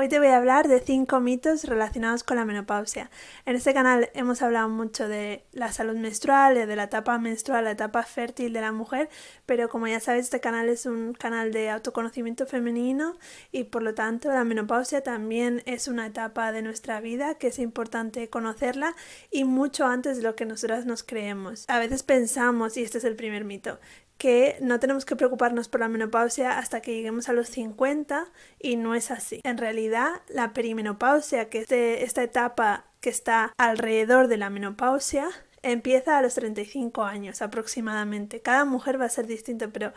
Hoy te voy a hablar de 5 mitos relacionados con la menopausia. En este canal hemos hablado mucho de la salud menstrual, de la etapa menstrual, la etapa fértil de la mujer, pero como ya sabes, este canal es un canal de autoconocimiento femenino y por lo tanto la menopausia también es una etapa de nuestra vida que es importante conocerla y mucho antes de lo que nosotras nos creemos. A veces pensamos, y este es el primer mito, que no tenemos que preocuparnos por la menopausia hasta que lleguemos a los 50 y no es así. En realidad, la perimenopausia, que es esta etapa que está alrededor de la menopausia, empieza a los 35 años aproximadamente. Cada mujer va a ser distinta, pero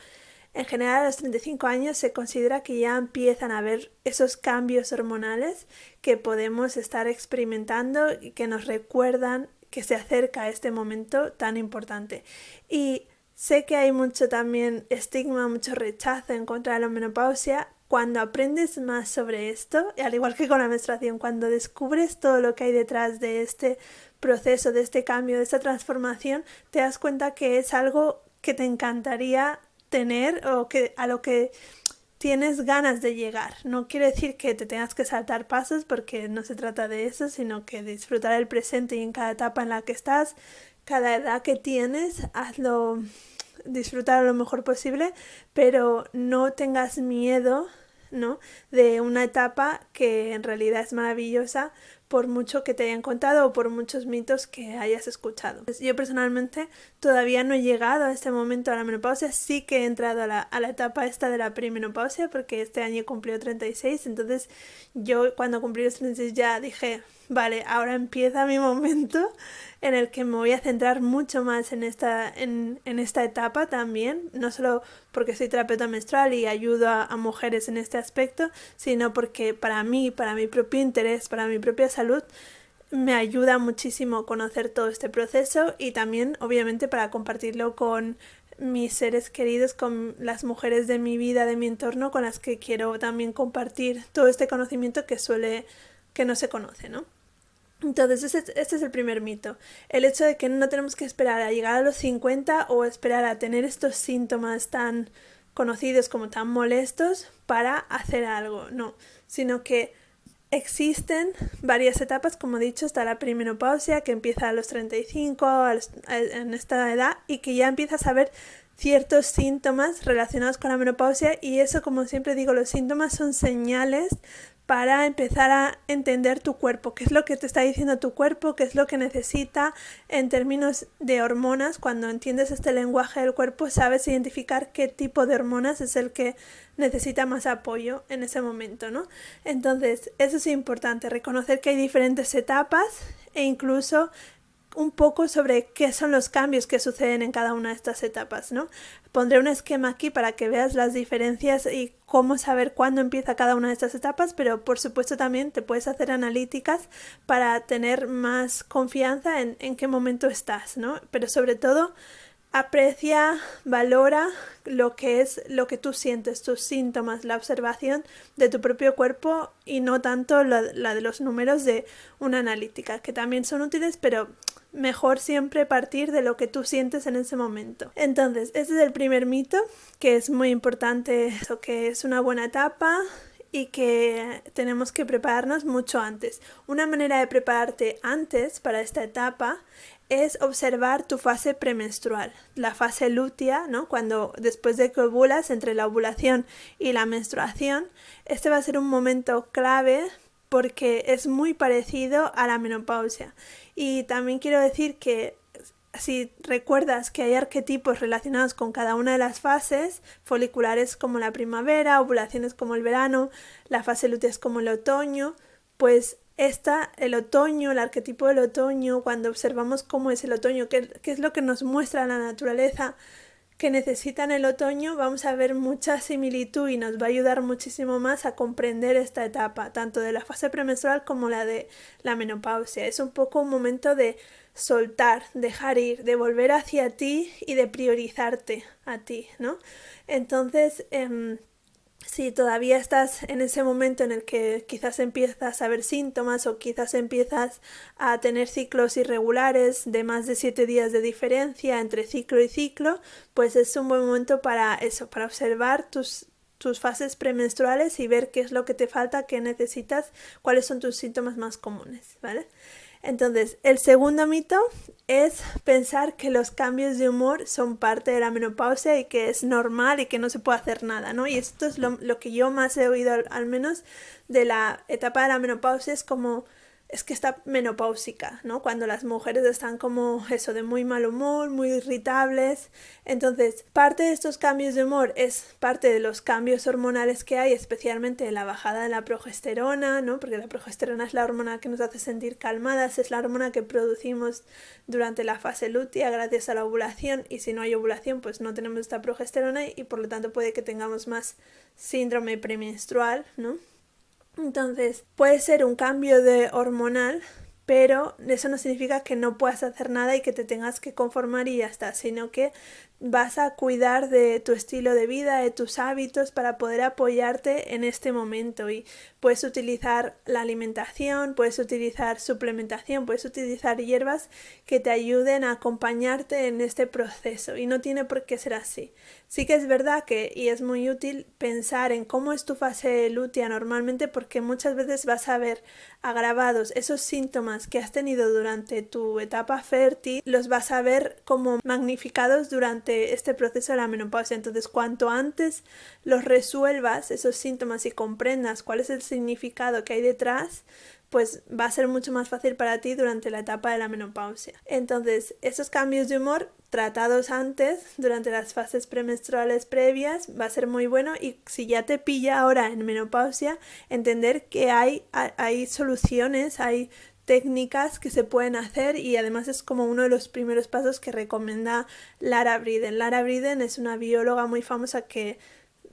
en general a los 35 años se considera que ya empiezan a haber esos cambios hormonales que podemos estar experimentando y que nos recuerdan que se acerca este momento tan importante. Y sé que hay mucho también estigma, mucho rechazo en contra de la menopausia. Cuando aprendes más sobre esto, al igual que con la menstruación, cuando descubres todo lo que hay detrás de este proceso, de este cambio, de esta transformación, te das cuenta que es algo que te encantaría tener o que a lo que tienes ganas de llegar. No quiere decir que te tengas que saltar pasos porque no se trata de eso, sino que disfrutar el presente y en cada etapa en la que estás, cada edad que tienes, hazlo, disfrutar lo mejor posible, pero no tengas miedo, ¿no?, de una etapa que en realidad es maravillosa por mucho que te hayan contado o por muchos mitos que hayas escuchado. Yo personalmente todavía no he llegado a este momento de la menopausia, sí que he entrado a la etapa esta de la perimenopausia porque este año he cumplido 36, entonces yo cuando cumplí los 36 ya dije, vale, ahora empieza mi momento en el que me voy a centrar mucho más en esta etapa también, no solo porque soy terapeuta menstrual y ayudo a mujeres en este aspecto, sino porque para mí, para mi propio interés, para mi propia salud, me ayuda muchísimo conocer todo este proceso y también obviamente para compartirlo con mis seres queridos, con las mujeres de mi vida, de mi entorno, con las que quiero también compartir todo este conocimiento que no se conoce, ¿no? Entonces este es el primer mito, el hecho de que no tenemos que esperar a llegar a los 50 o esperar a tener estos síntomas tan conocidos como tan molestos para hacer algo, no, sino que existen varias etapas, como he dicho, está la perimenopausia que empieza a los 35, en esta edad, y que ya empiezas a ver ciertos síntomas relacionados con la menopausia y eso, como siempre digo, los síntomas son señales para empezar a entender tu cuerpo, qué es lo que te está diciendo tu cuerpo, qué es lo que necesita en términos de hormonas. Cuando entiendes este lenguaje del cuerpo, sabes identificar qué tipo de hormonas es el que necesita más apoyo en ese momento, ¿no? Entonces, eso es importante, reconocer que hay diferentes etapas e incluso un poco sobre qué son los cambios que suceden en cada una de estas etapas, ¿no? Pondré un esquema aquí para que veas las diferencias y cómo saber cuándo empieza cada una de estas etapas, pero por supuesto también te puedes hacer analíticas para tener más confianza en qué momento estás, ¿no? Pero sobre todo, aprecia, valora lo que tú sientes, tus síntomas, la observación de tu propio cuerpo y no tanto la de los números de una analítica, que también son útiles, pero mejor siempre partir de lo que tú sientes en ese momento. Entonces, este es el primer mito, que es muy importante, eso, que es una buena etapa y que tenemos que prepararnos mucho antes. Una manera de prepararte antes para esta etapa es observar tu fase premenstrual, la fase lútea, ¿no? Cuando después de que ovulas, entre la ovulación y la menstruación, este va a ser un momento clave porque es muy parecido a la menopausia. Y también quiero decir que si recuerdas que hay arquetipos relacionados con cada una de las fases, foliculares como la primavera, ovulaciones como el verano, la fase lútea es como el otoño, pues el otoño, el arquetipo del otoño, cuando observamos cómo es el otoño, qué es lo que nos muestra la naturaleza que necesita en el otoño, vamos a ver mucha similitud y nos va a ayudar muchísimo más a comprender esta etapa, tanto de la fase premenstrual como la de la menopausia. Es un poco un momento de soltar, dejar ir, de volver hacia ti y de priorizarte a ti, ¿no? Entonces, si todavía estás en ese momento en el que quizás empiezas a ver síntomas o quizás empiezas a tener ciclos irregulares de más de 7 días de diferencia entre ciclo y ciclo, pues es un buen momento para eso, para observar tus fases premenstruales y ver qué es lo que te falta, qué necesitas, cuáles son tus síntomas más comunes, ¿vale? Entonces, el segundo mito es pensar que los cambios de humor son parte de la menopausia y que es normal y que no se puede hacer nada, ¿no? Y esto es lo que yo más he oído, al menos de la etapa de la menopausia, es como... es que está menopáusica, ¿no? Cuando las mujeres están como eso, de muy mal humor, muy irritables. Entonces, parte de estos cambios de humor es parte de los cambios hormonales que hay, especialmente la bajada de la progesterona, ¿no? Porque la progesterona es la hormona que nos hace sentir calmadas, es la hormona que producimos durante la fase lútea gracias a la ovulación, y si no hay ovulación, pues no tenemos esta progesterona y por lo tanto puede que tengamos más síndrome premenstrual, ¿no? Entonces, puede ser un cambio de hormonal, pero eso no significa que no puedas hacer nada y que te tengas que conformar y ya está, sino que vas a cuidar de tu estilo de vida, de tus hábitos para poder apoyarte en este momento, y puedes utilizar la alimentación, puedes utilizar suplementación, puedes utilizar hierbas que te ayuden a acompañarte en este proceso, y no tiene por qué ser así. Sí que es verdad que, y es muy útil pensar en cómo es tu fase lútea normalmente, porque muchas veces vas a ver agravados esos síntomas que has tenido durante tu etapa fértil, los vas a ver como magnificados durante este proceso de la menopausia. Entonces, cuanto antes los resuelvas, esos síntomas, y comprendas cuál es el significado que hay detrás, pues va a ser mucho más fácil para ti durante la etapa de la menopausia. Entonces, esos cambios de humor tratados antes, durante las fases premenstruales previas, va a ser muy bueno, y si ya te pilla ahora en menopausia, entender que hay soluciones, hay técnicas que se pueden hacer, y además es como uno de los primeros pasos que recomienda Lara Briden. Lara Briden es una bióloga muy famosa que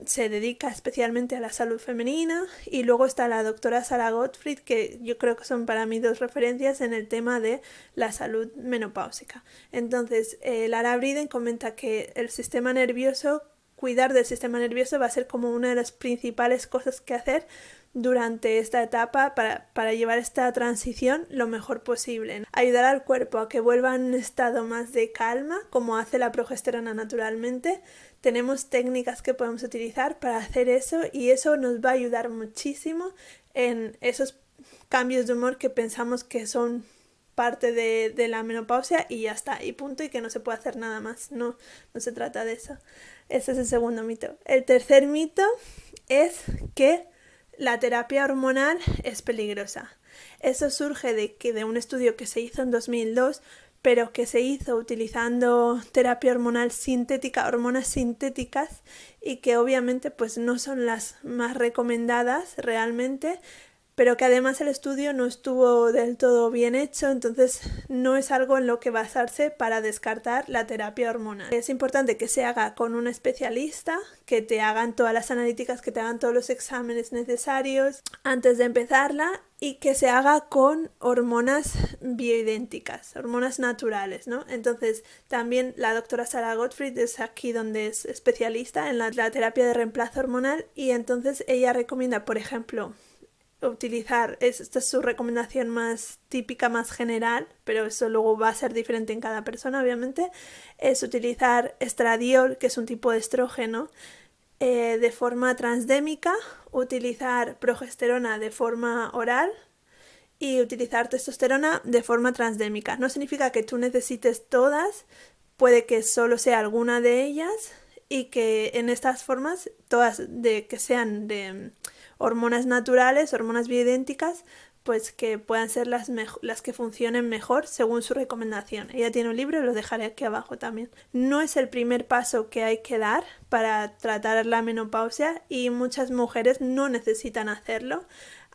se dedica especialmente a la salud femenina, y luego está la doctora Sara Gottfried, que yo creo que son para mí dos referencias en el tema de la salud menopáusica. Entonces, Lara Briden comenta que el sistema nervioso, cuidar del sistema nervioso va a ser como una de las principales cosas que hacer durante esta etapa para llevar esta transición lo mejor posible. Ayudar al cuerpo a que vuelva en un estado más de calma, como hace la progesterona naturalmente. Tenemos técnicas que podemos utilizar para hacer eso, y eso nos va a ayudar muchísimo en esos cambios de humor que pensamos que son parte de la menopausia y ya está, y punto, y que no se puede hacer nada más. No se trata de eso. Ese es el segundo mito. El tercer mito es que la terapia hormonal es peligrosa. Eso surge de un estudio que se hizo en 2002, pero que se hizo utilizando terapia hormonal sintética, hormonas sintéticas, y que obviamente pues no son las más recomendadas realmente, pero que además el estudio no estuvo del todo bien hecho, entonces no es algo en lo que basarse para descartar la terapia hormonal. Es importante que se haga con un especialista, que te hagan todas las analíticas, que te hagan todos los exámenes necesarios antes de empezarla, y que se haga con hormonas bioidénticas, hormonas naturales, ¿no? Entonces, también la doctora Sara Gottfried es aquí donde es especialista en la terapia de reemplazo hormonal, y entonces ella recomienda, por ejemplo, utilizar, esta es su recomendación más típica, más general, pero eso luego va a ser diferente en cada persona, obviamente, es utilizar estradiol, que es un tipo de estrógeno, de forma transdémica, utilizar progesterona de forma oral y utilizar testosterona de forma transdémica. No significa que tú necesites todas, puede que solo sea alguna de ellas, y que en estas formas, todas que sean de hormonas naturales, hormonas bioidénticas, pues que puedan ser las que funcionen mejor según su recomendación. Ella tiene un libro, lo dejaré aquí abajo también. No es el primer paso que hay que dar para tratar la menopausia, y muchas mujeres no necesitan hacerlo.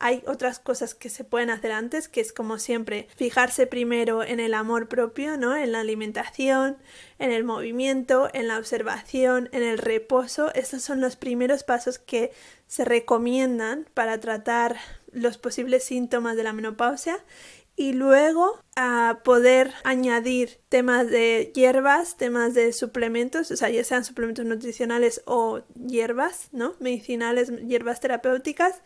Hay otras cosas que se pueden hacer antes, que es, como siempre, fijarse primero en el amor propio, ¿no? En la alimentación, en el movimiento, en la observación, en el reposo. Estos son los primeros pasos que se recomiendan para tratar los posibles síntomas de la menopausia, y luego a poder añadir temas de hierbas, temas de suplementos, o sea, ya sean suplementos nutricionales o hierbas, ¿no? Medicinales, hierbas terapéuticas,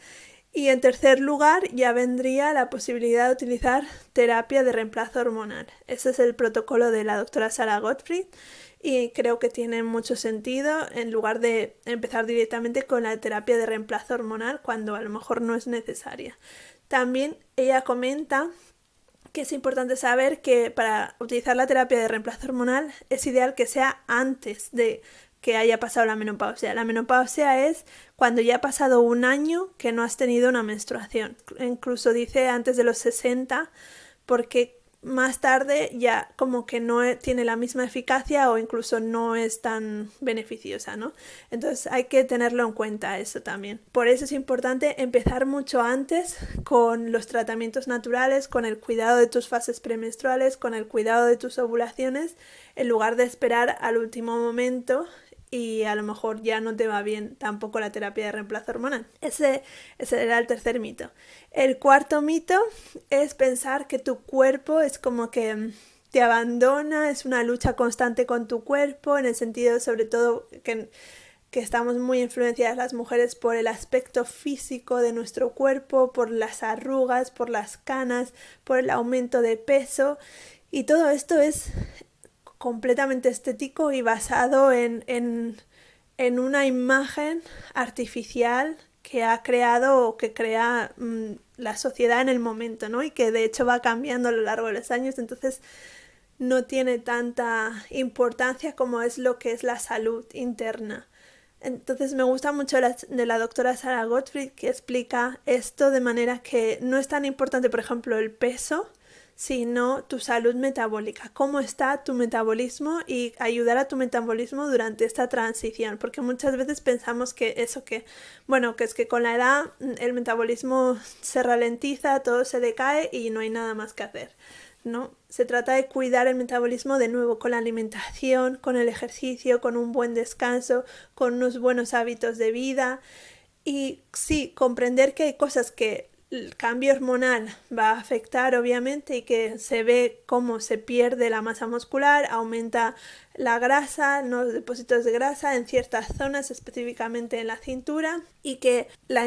Y en tercer lugar ya vendría la posibilidad de utilizar terapia de reemplazo hormonal. Ese es el protocolo de la doctora Sarah Gottfried y creo que tiene mucho sentido en lugar de empezar directamente con la terapia de reemplazo hormonal cuando a lo mejor no es necesaria. También ella comenta que es importante saber que para utilizar la terapia de reemplazo hormonal es ideal que sea antes de que haya pasado la menopausia. La menopausia es cuando ya ha pasado un año que no has tenido una menstruación. Incluso dice antes de los 60, porque más tarde ya como que no tiene la misma eficacia o incluso no es tan beneficiosa, ¿no? Entonces hay que tenerlo en cuenta eso también. Por eso es importante empezar mucho antes con los tratamientos naturales, con el cuidado de tus fases premenstruales, con el cuidado de tus ovulaciones, en lugar de esperar al último momento y a lo mejor ya no te va bien tampoco la terapia de reemplazo hormonal. Ese era el tercer mito. El cuarto mito es pensar que tu cuerpo es como que te abandona, es una lucha constante con tu cuerpo, en el sentido sobre todo que estamos muy influenciadas las mujeres por el aspecto físico de nuestro cuerpo, por las arrugas, por las canas, por el aumento de peso, y todo esto es completamente estético y basado en una imagen artificial que ha creado o que crea la sociedad en el momento, ¿no? Y que de hecho va cambiando a lo largo de los años, entonces no tiene tanta importancia como es lo que es la salud interna. Entonces me gusta mucho de la doctora Sarah Gottfried, que explica esto de manera que no es tan importante, por ejemplo, el peso, sino tu salud metabólica, cómo está tu metabolismo y ayudar a tu metabolismo durante esta transición, porque muchas veces pensamos que bueno, que es que con la edad el metabolismo se ralentiza, todo se decae y no hay nada más que hacer, ¿no? Se trata de cuidar el metabolismo de nuevo con la alimentación, con el ejercicio, con un buen descanso, con unos buenos hábitos de vida y sí, comprender que hay cosas que el cambio hormonal va a afectar obviamente y que se ve cómo se pierde la masa muscular, aumenta la grasa, los depósitos de grasa en ciertas zonas, específicamente en la cintura, y que la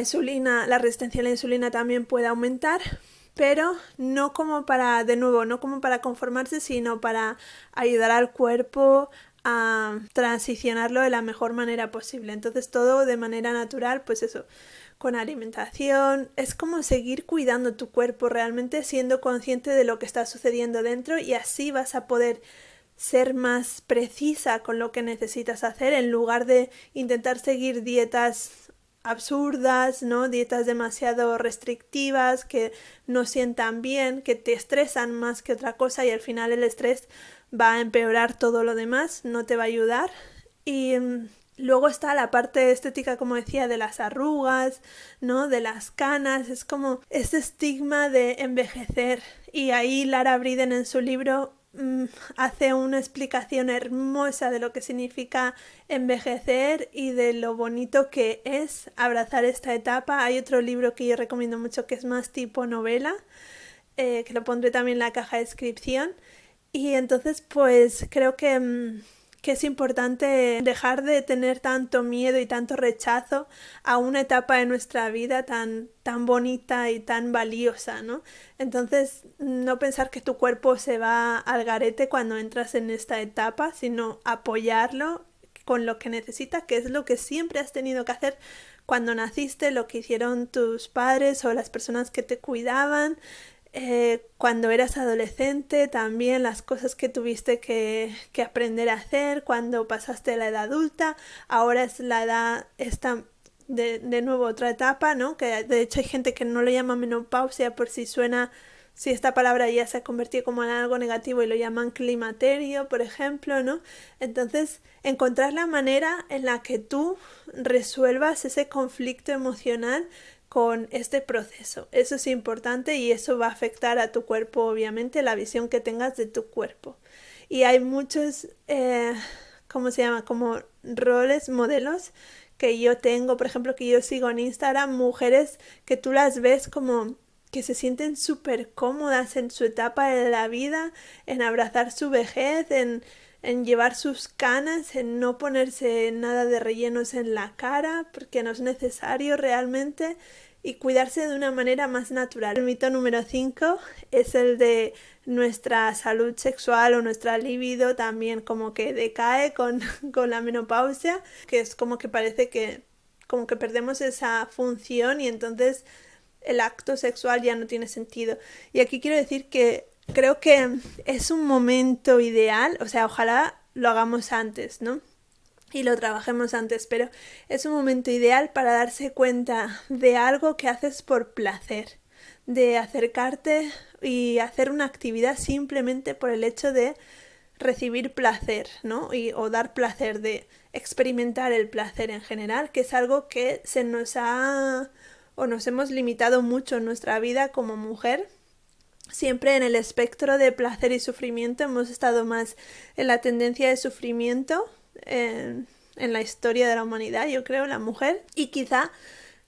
resistencia a la insulina también puede aumentar, pero no como para, de nuevo, no como para conformarse, sino para ayudar al cuerpo a transicionarlo de la mejor manera posible. Entonces todo de manera natural, pues eso, con alimentación, es como seguir cuidando tu cuerpo realmente, siendo consciente de lo que está sucediendo dentro, y así vas a poder ser más precisa con lo que necesitas hacer en lugar de intentar seguir dietas absurdas, ¿no? Dietas demasiado restrictivas que no sientan bien, que te estresan más que otra cosa, y al final el estrés va a empeorar todo lo demás, no te va a ayudar. Y luego está la parte estética, como decía, de las arrugas, ¿no? De las canas, es como este estigma de envejecer, y ahí Lara Briden en su libro hace una explicación hermosa de lo que significa envejecer y de lo bonito que es abrazar esta etapa. Hay otro libro que yo recomiendo mucho que es más tipo novela, que lo pondré también en la caja de descripción, y entonces pues creo que es importante dejar de tener tanto miedo y tanto rechazo a una etapa de nuestra vida tan bonita y tan valiosa, ¿no? Entonces, no pensar que tu cuerpo se va al garete cuando entras en esta etapa, sino apoyarlo con lo que necesita, que es lo que siempre has tenido que hacer cuando naciste, lo que hicieron tus padres o las personas que te cuidaban. Cuando eras adolescente, también las cosas que tuviste que aprender a hacer cuando pasaste a la edad adulta. Ahora es la edad esta de nuevo otra etapa, ¿no? Que de hecho hay gente que no lo llama menopausia por si suena, si esta palabra ya se ha convertido como en algo negativo y lo llaman climaterio, por ejemplo, ¿no? Entonces, encontrar la manera en la que tú resuelvas ese conflicto emocional con este proceso. Eso es importante y eso va a afectar a tu cuerpo, obviamente, la visión que tengas de tu cuerpo. Y hay muchos, ¿cómo se llama? Como roles, modelos que yo tengo, por ejemplo, que yo sigo en Instagram, mujeres que tú las ves como que se sienten súper cómodas en su etapa de la vida, en abrazar su vejez, en llevar sus canas, en no ponerse nada de rellenos en la cara, porque no es necesario realmente, y cuidarse de una manera más natural. El mito número 5 es el de nuestra salud sexual o nuestra libido también como que decae con la menopausia, que es como que parece que como que perdemos esa función y entonces el acto sexual ya no tiene sentido. Y aquí quiero decir que creo que es un momento ideal, o sea, ojalá lo hagamos antes, ¿no? Y lo trabajemos antes, pero es un momento ideal para darse cuenta de algo que haces por placer, de acercarte y hacer una actividad simplemente por el hecho de recibir placer, ¿no? O dar placer, de experimentar el placer en general, que es algo que se nos ha o nos hemos limitado mucho en nuestra vida como mujer. Siempre en el espectro de placer y sufrimiento hemos estado más en la tendencia de sufrimiento en la historia de la humanidad, yo creo, la mujer, y quizá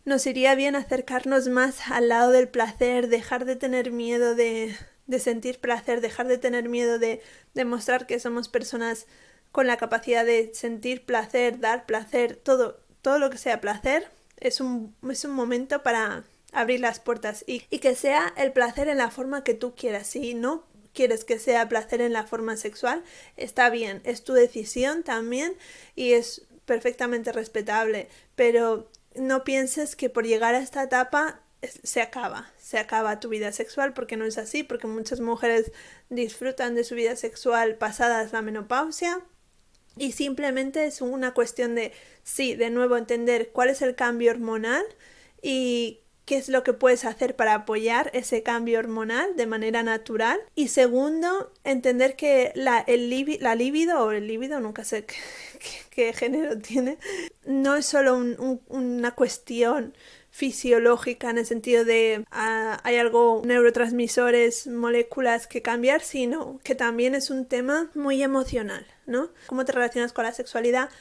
nos iría bien acercarnos más al lado del placer, dejar de tener miedo de sentir placer, dejar de tener miedo de demostrar que somos personas con la capacidad de sentir placer, dar placer, todo lo que sea placer, es un momento para abrir las puertas y que sea el placer en la forma que tú quieras. Si no quieres que sea placer en la forma sexual, está bien, es tu decisión también y es perfectamente respetable, pero no pienses que por llegar a esta etapa se acaba tu vida sexual, porque no es así, porque muchas mujeres disfrutan de su vida sexual pasadas la menopausia y simplemente es una cuestión de, sí, de nuevo entender cuál es el cambio hormonal y qué es lo que puedes hacer para apoyar ese cambio hormonal de manera natural. Y segundo, entender que la libido o el líbido, nunca sé qué género tiene, no es solo una cuestión fisiológica en el sentido de hay algo, neurotransmisores, moléculas que cambiar, sino que también es un tema muy emocional, ¿no? Cómo te relacionas con la sexualidad,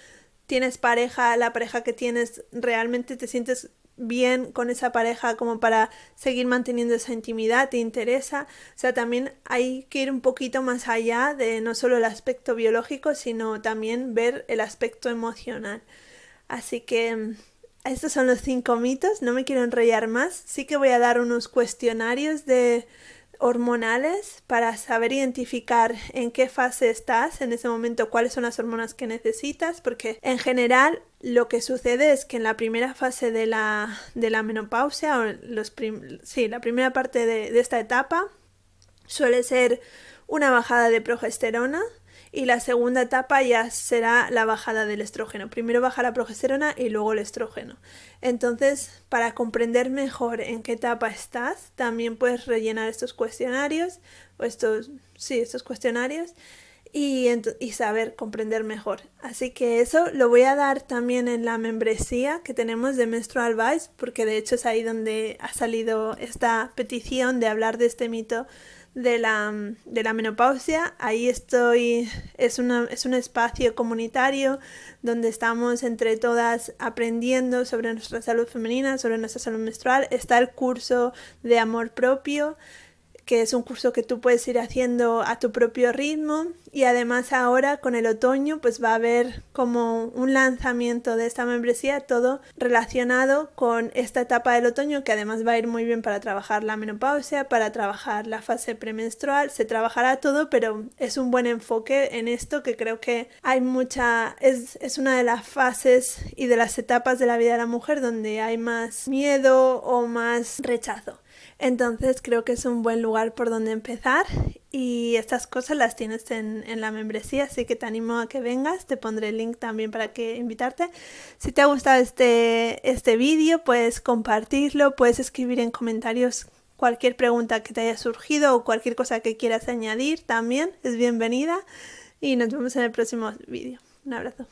tienes pareja, la pareja que tienes, realmente te sientes bien con esa pareja como para seguir manteniendo esa intimidad, te interesa, o sea, también hay que ir un poquito más allá de no solo el aspecto biológico, sino también ver el aspecto emocional. Así que estos son los 5 mitos, no me quiero enrollar más, sí que voy a dar unos cuestionarios hormonales para saber identificar en qué fase estás en ese momento, cuáles son las hormonas que necesitas, porque en general lo que sucede es que en la primera fase de la menopausia, o la primera parte de esta etapa, suele ser una bajada de progesterona y la segunda etapa ya será la bajada del estrógeno. Primero baja la progesterona y luego el estrógeno. Entonces, para comprender mejor en qué etapa estás, también puedes rellenar estos cuestionarios, estos cuestionarios y saber comprender mejor. Así que eso lo voy a dar también en la membresía que tenemos de Menstrual Vice, porque de hecho es ahí donde ha salido esta petición de hablar de este mito de la menopausia. Ahí estoy, es un espacio comunitario donde estamos entre todas aprendiendo sobre nuestra salud femenina, sobre nuestra salud menstrual. Está el curso de amor propio, que es un curso que tú puedes ir haciendo a tu propio ritmo, y además ahora con el otoño pues va a haber como un lanzamiento de esta membresía, todo relacionado con esta etapa del otoño, que además va a ir muy bien para trabajar la menopausia, para trabajar la fase premenstrual, se trabajará todo, pero es un buen enfoque en esto, que creo que hay es una de las fases y de las etapas de la vida de la mujer donde hay más miedo o más rechazo. Entonces creo que es un buen lugar por donde empezar, y estas cosas las tienes en la membresía, así que te animo a que vengas. Te pondré el link también para que invitarte. Si te ha gustado este vídeo, puedes compartirlo, puedes escribir en comentarios cualquier pregunta que te haya surgido o cualquier cosa que quieras añadir, también es bienvenida, y nos vemos en el próximo vídeo. Un abrazo.